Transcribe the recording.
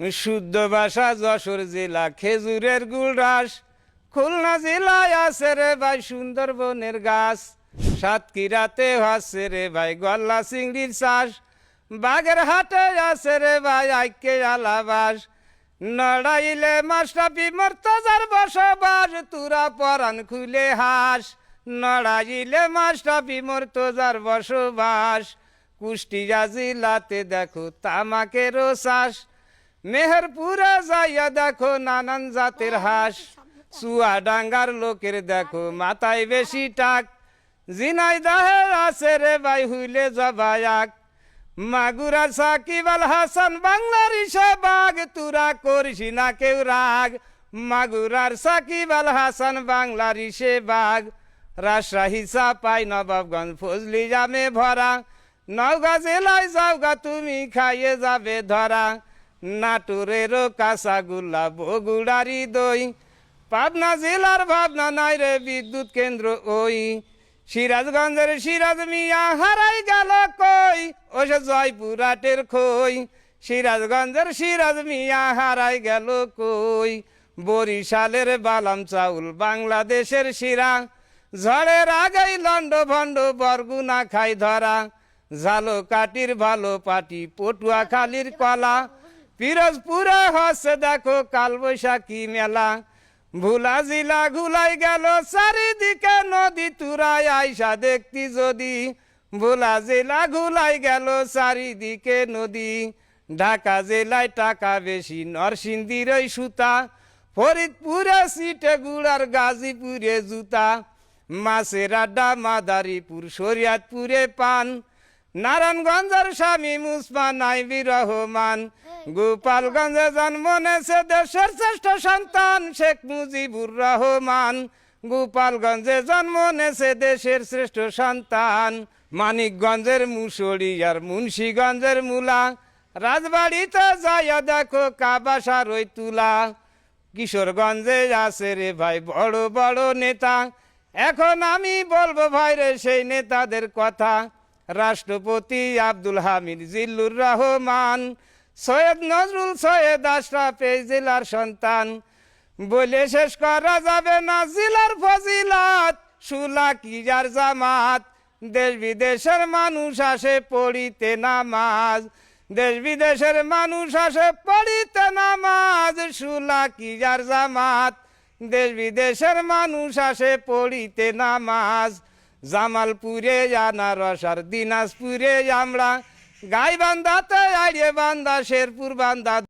শুদ্ধ ভাষা যশোর জেলা খেজুরের গুড় রাস। খুলনা জেলায় আছে রে ভাই সুন্দরবনের গাছ। সাতক্ষীরাতে আছে রে ভাই গল্লা চিংড়ির চাষ। বাগের হাটে আছে রে ভাই আইকে আলাবাস। নড়াইলে মাস্টাপি মর্তাজার বসবাস, তুরা পরাণ খুলে হাস। নড়াইলে মাস্টাপি মর্তাজার বসবাস। কুষ্টিয়া জেলাতে দেখো তামাকেরও চাষ। মেহেরপুরে যাইয়া দেখো নানান জাতের হাঁস। চুয়াডাঙ্গার লোকের দেখো মাথায় বেশি টাক। ঝিনাইদহে আছে রে ভাই হুইলে জবায়াক। মাগুরা সাকিব আল হাসান বাংলার ইশাবাগ, তুরা করিস না কেউ রাগ। মাগুরার সাকিব আল হাসান বাংলার ইশাবাগ। রাজশাহী চাপাই নবাবগঞ্জ ফজলি জামে ভরা। নওগাঁ জেলায় যাওগা তুমি খাইয়ে যাবে ধরা। নাটোরেরও কাঁচাগুল্লা বগুড়ারি দই। পাবনা জেলার ভাবনা নাই রে বিদ্যুৎ কেন্দ্র ওই। সিরাজগঞ্জের সিরাজ মিয়া হারাই গেল কই, ওসে জয়পুরাটের খই। সিরাজগঞ্জের সিরাজ মিয়া হারাই গেল কই। বরিশালের বালাম চাউল বাংলাদেশের শিরা। ঝড়ের আগেই লন্ড ভণ্ড বরগুনা খাই ধরা। ঝালকাঠির ভালো পাটি পটুয়াখালীর কলা। পিরোজপুরে হচ্ছে দেখো কালবৈশাখী মেলা। ভোলা জিলা ঘুলাই গেল চারিদিকে নদী, তুরাই আইসা দেখতি যদি। ভোলা জেলা ঘুলাই গেল চারিদিকে নদী। ঢাকা জেলায় টাকা বেশি নরসিংদীর ওই সুতা। ফরিদপুরে সিটে গুড়ার গাজীপুরে জুতা। মাছের আড্ডা মাদারীপুর শরিয়তপুরে পান। নারায়ণগঞ্জের স্বামী মুসমান আইবি রহমান। গোপালগঞ্জে জন্ম নেছে দেশের শ্রেষ্ঠ সন্তান শেখ মুজিবুর রহমান। গোপালগঞ্জে জন্ম নেছে দেশের শ্রেষ্ঠ সন্তান। মানিকগঞ্জের মুসড়ি আর মুন্সিগঞ্জের মূলা। রাজবাড়িতে যাইয়া দেখো কাবাসার ওই তুলা। কিশোরগঞ্জে আছে রে ভাই বড় বড় নেতা। এখন আমি বলবো ভাই রে সেই নেতাদের কথা। রাষ্ট্রপতি আব্দুল হামিদ জিল্লুর রহমান। সৈয়দ নজরুল সৈয়দ আশরাফ এই জেলার সন্তান। বলে শেষ করা যাবে না জেলার ফজিলাত। সুলা কিজার জামাত। দেশ বিদেশের মানুষ আসে পড়িতে নামাজ। দেশ বিদেশের মানুষ আসে পড়িতে নামাজ। সুলা কিজার জামাত। দেশ বিদেশের মানুষ আসে পড়িতে নামাজ। জামালপুরে আনারস আর দিনাজপুরে আমরা। গাইবান্ধাতে আড়িয়ে বান্ধা শেরপুর বান্ধা।